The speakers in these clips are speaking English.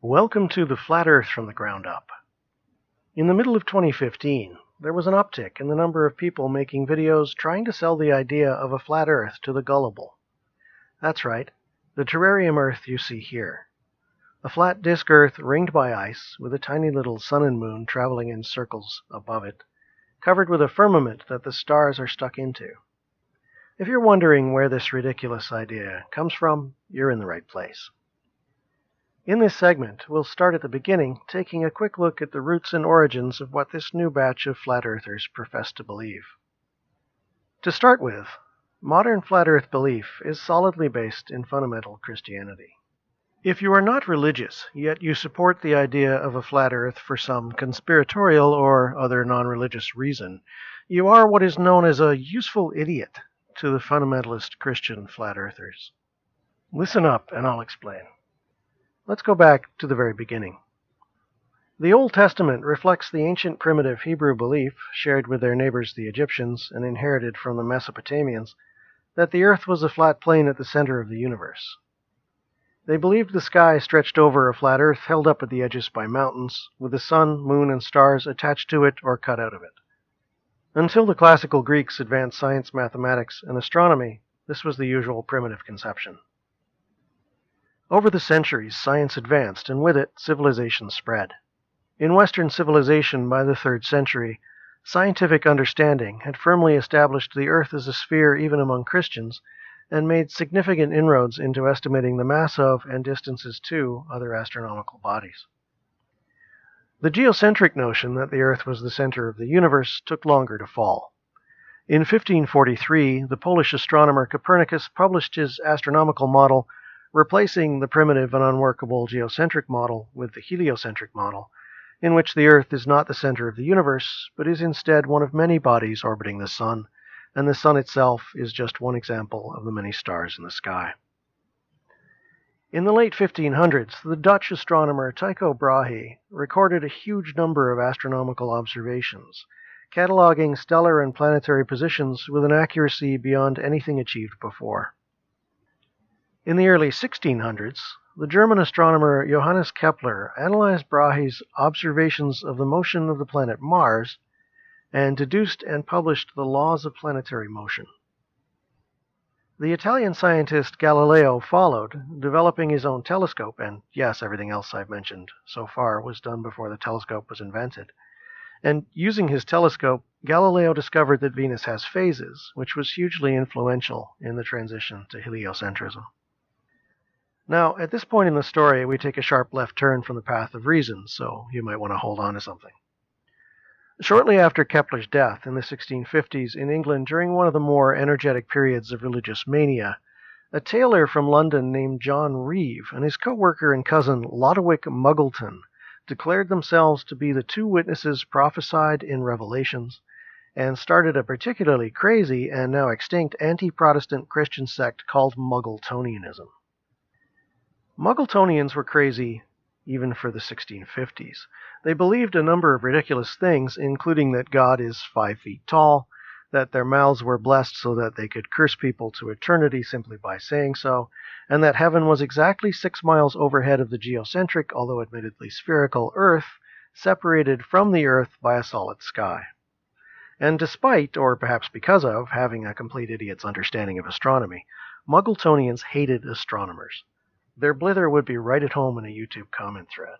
Welcome to the Flat Earth from the Ground Up. In the middle of 2015, there was an uptick in the number of people making videos trying to sell the idea of a flat Earth to the gullible. That's right, the terrarium Earth you see here. A flat disk Earth ringed by ice, with a tiny little sun and moon traveling in circles above it, covered with a firmament that the stars are stuck into. If you're wondering where this ridiculous idea comes from, you're in the right place. In this segment, we'll start at the beginning, taking a quick look at the roots and origins of what this new batch of flat earthers profess to believe. To start with, modern flat earth belief is solidly based in fundamental Christianity. If you are not religious, yet you support the idea of a flat earth for some conspiratorial or other non-religious reason, you are what is known as a useful idiot to the fundamentalist Christian flat earthers. Listen up and I'll explain. Let's go back to the very beginning. The Old Testament reflects the ancient primitive Hebrew belief, shared with their neighbors the Egyptians and inherited from the Mesopotamians, that the earth was a flat plane at the center of the universe. They believed the sky stretched over a flat earth held up at the edges by mountains, with the sun, moon, and stars attached to it or cut out of it. Until the classical Greeks advanced science, mathematics, and astronomy, this was the usual primitive conception. Over the centuries, science advanced, and with it, civilization spread. In Western civilization by the 3rd century, scientific understanding had firmly established the Earth as a sphere even among Christians, and made significant inroads into estimating the mass of and distances to other astronomical bodies. The geocentric notion that the Earth was the center of the universe took longer to fall. In 1543, the Polish astronomer Copernicus published his astronomical model, replacing the primitive and unworkable geocentric model with the heliocentric model, in which the Earth is not the center of the universe, but is instead one of many bodies orbiting the Sun, and the Sun itself is just one example of the many stars in the sky. In the late 1500s, the Dutch astronomer Tycho Brahe recorded a huge number of astronomical observations, cataloging stellar and planetary positions with an accuracy beyond anything achieved before. In the early 1600s, the German astronomer Johannes Kepler analyzed Brahe's observations of the motion of the planet Mars and deduced and published the laws of planetary motion. The Italian scientist Galileo followed, developing his own telescope, and yes, everything else I've mentioned so far was done before the telescope was invented. And using his telescope, Galileo discovered that Venus has phases, which was hugely influential in the transition to heliocentrism. Now, at this point in the story, we take a sharp left turn from the path of reason, so you might want to hold on to something. Shortly after Kepler's death in the 1650s in England, during one of the more energetic periods of religious mania, a tailor from London named John Reeve and his co-worker and cousin Lodowick Muggleton declared themselves to be the two witnesses prophesied in Revelations, and started a particularly crazy and now extinct anti-Protestant Christian sect called Muggletonianism. Muggletonians were crazy even for the 1650s. They believed a number of ridiculous things, including that God is 5 feet tall, that their mouths were blessed so that they could curse people to eternity simply by saying so, and that heaven was exactly 6 miles overhead of the geocentric, although admittedly spherical, Earth, separated from the Earth by a solid sky. And despite, or perhaps because of, having a complete idiot's understanding of astronomy, Muggletonians hated astronomers. Their blither would be right at home in a YouTube comment thread.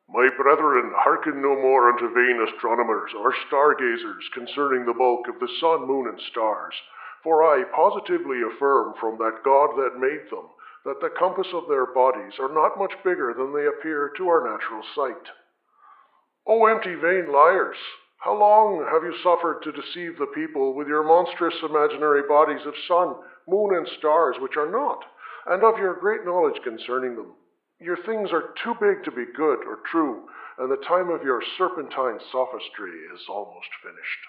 My brethren, hearken no more unto vain astronomers or stargazers concerning the bulk of the sun, moon, and stars. For I positively affirm from that God that made them, that the compass of their bodies are not much bigger than they appear to our natural sight. O empty vain liars! How long have you suffered to deceive the people with your monstrous imaginary bodies of sun, moon, and stars, which are not, and of your great knowledge concerning them? Your things are too big to be good or true, and the time of your serpentine sophistry is almost finished.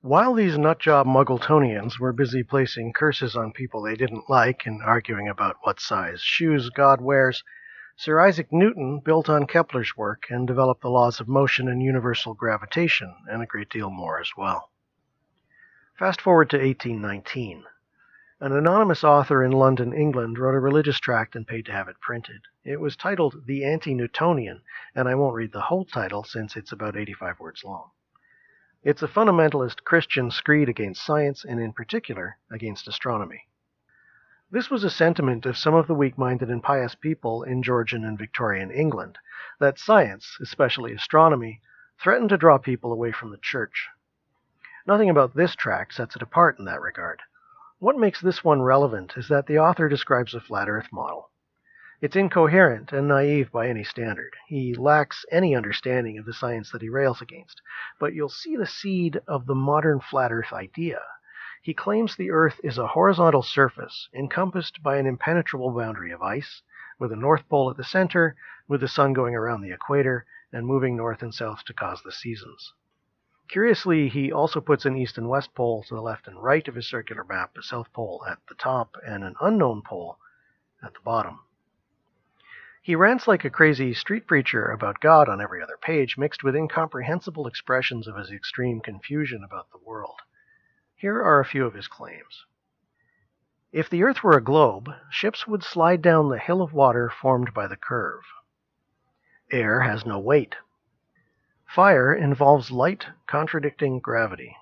While these nutjob Muggletonians were busy placing curses on people they didn't like and arguing about what size shoes God wears, Sir Isaac Newton built on Kepler's work and developed the laws of motion and universal gravitation, and a great deal more as well. Fast forward to 1819. An anonymous author in London, England, wrote a religious tract and paid to have it printed. It was titled The Anti-Newtonian, and I won't read the whole title since it's about 85 words long. It's a fundamentalist Christian screed against science, and in particular, against astronomy. This was a sentiment of some of the weak-minded and pious people in Georgian and Victorian England, that science, especially astronomy, threatened to draw people away from the church. Nothing about this tract sets it apart in that regard. What makes this one relevant is that the author describes a flat Earth model. It's incoherent and naive by any standard. He lacks any understanding of the science that he rails against, but you'll see the seed of the modern flat Earth idea. He claims the Earth is a horizontal surface encompassed by an impenetrable boundary of ice, with a North Pole at the center, with the sun going around the equator and moving north and south to cause the seasons. Curiously, he also puts an east and west pole to the left and right of his circular map, a south pole at the top and an unknown pole at the bottom. He rants like a crazy street preacher about God on every other page, mixed with incomprehensible expressions of his extreme confusion about the world. Here are a few of his claims. If the Earth were a globe, ships would slide down the hill of water formed by the curve. Air has no weight. Fire involves light contradicting gravity.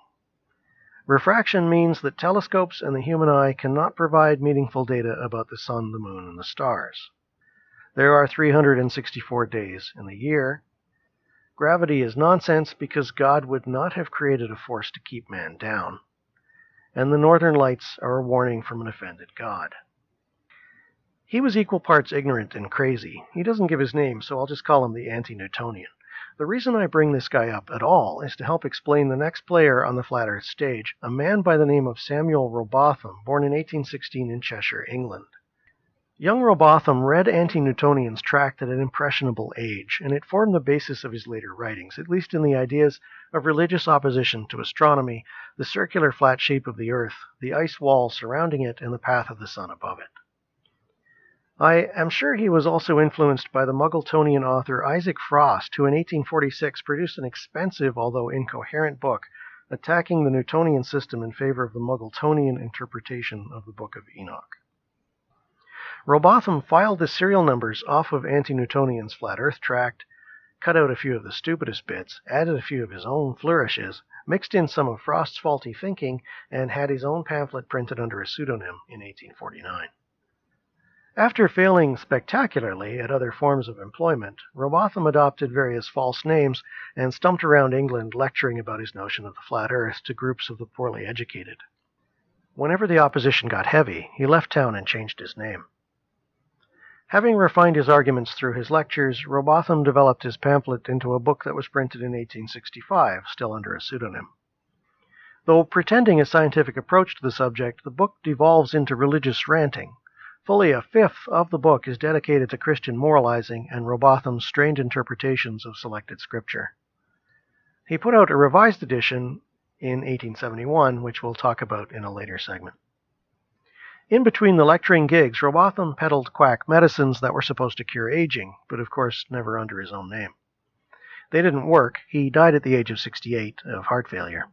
Refraction means that telescopes and the human eye cannot provide meaningful data about the sun, the moon, and the stars. There are 364 days in the year. Gravity is nonsense because God would not have created a force to keep man down. And the northern lights are a warning from an offended God. He was equal parts ignorant and crazy. He doesn't give his name, so I'll just call him the Anti-Newtonian. The reason I bring this guy up at all is to help explain the next player on the flat Earth stage, a man by the name of Samuel Rowbotham, born in 1816 in Cheshire, England. Young Rowbotham read Anti-Newtonian's tract at an impressionable age, and it formed the basis of his later writings, at least in the ideas of religious opposition to astronomy, the circular flat shape of the Earth, the ice wall surrounding it, and the path of the sun above it. I am sure he was also influenced by the Muggletonian author Isaac Frost, who in 1846 produced an expensive, although incoherent book attacking the Newtonian system in favor of the Muggletonian interpretation of the Book of Enoch. Rowbotham filed the serial numbers off of Anti-Newtonian's flat Earth tract, cut out a few of the stupidest bits, added a few of his own flourishes, mixed in some of Frost's faulty thinking, and had his own pamphlet printed under a pseudonym in 1849. After failing spectacularly at other forms of employment, Rowbotham adopted various false names and stumped around England lecturing about his notion of the flat Earth to groups of the poorly educated. Whenever the opposition got heavy, he left town and changed his name. Having refined his arguments through his lectures, Rowbotham developed his pamphlet into a book that was printed in 1865, still under a pseudonym. Though pretending a scientific approach to the subject, the book devolves into religious ranting. Fully a fifth of the book is dedicated to Christian moralizing and Rowbotham's strained interpretations of selected scripture. He put out a revised edition in 1871, which we'll talk about in a later segment. In between the lecturing gigs, Rowbotham peddled quack medicines that were supposed to cure aging, but of course never under his own name. They didn't work. He died at the age of 68 of heart failure.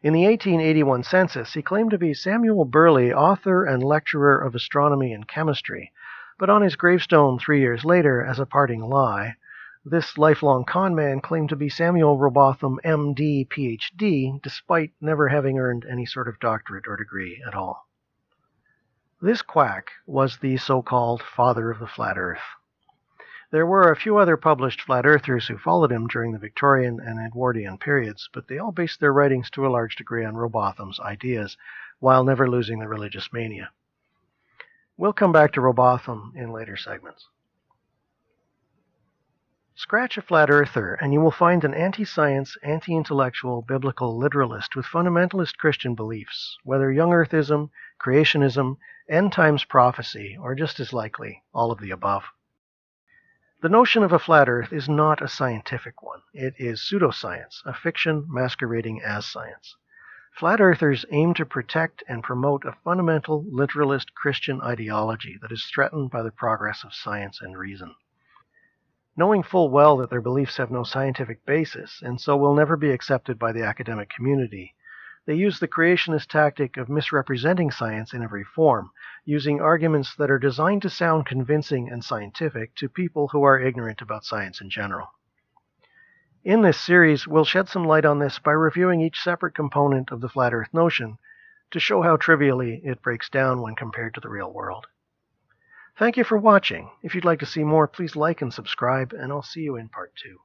In the 1881 census, he claimed to be Samuel Burley, author and lecturer of astronomy and chemistry, but on his gravestone 3 years later, as a parting lie, this lifelong con man claimed to be Samuel Rowbotham, M.D., Ph.D., despite never having earned any sort of doctorate or degree at all. This quack was the so-called father of the flat Earth. There were a few other published flat earthers who followed him during the Victorian and Edwardian periods, but they all based their writings to a large degree on Rowbotham's ideas, while never losing the religious mania. We'll come back to Rowbotham in later segments. Scratch a flat earther, and you will find an anti-science, anti-intellectual, biblical literalist with fundamentalist Christian beliefs, whether young earthism, creationism, end times prophecy, or just as likely, all of the above. The notion of a flat Earth is not a scientific one. It is pseudoscience, a fiction masquerading as science. Flat Earthers aim to protect and promote a fundamental literalist Christian ideology that is threatened by the progress of science and reason. Knowing full well that their beliefs have no scientific basis, and so will never be accepted by the academic community, They use the creationist tactic of misrepresenting science in every form, using arguments that are designed to sound convincing and scientific to people who are ignorant about science in general. In this series, we'll shed some light on this by reviewing each separate component of the flat Earth notion to show how trivially it breaks down when compared to the real world. Thank you for watching. If you'd like to see more, please like and subscribe, and I'll see you in part 2.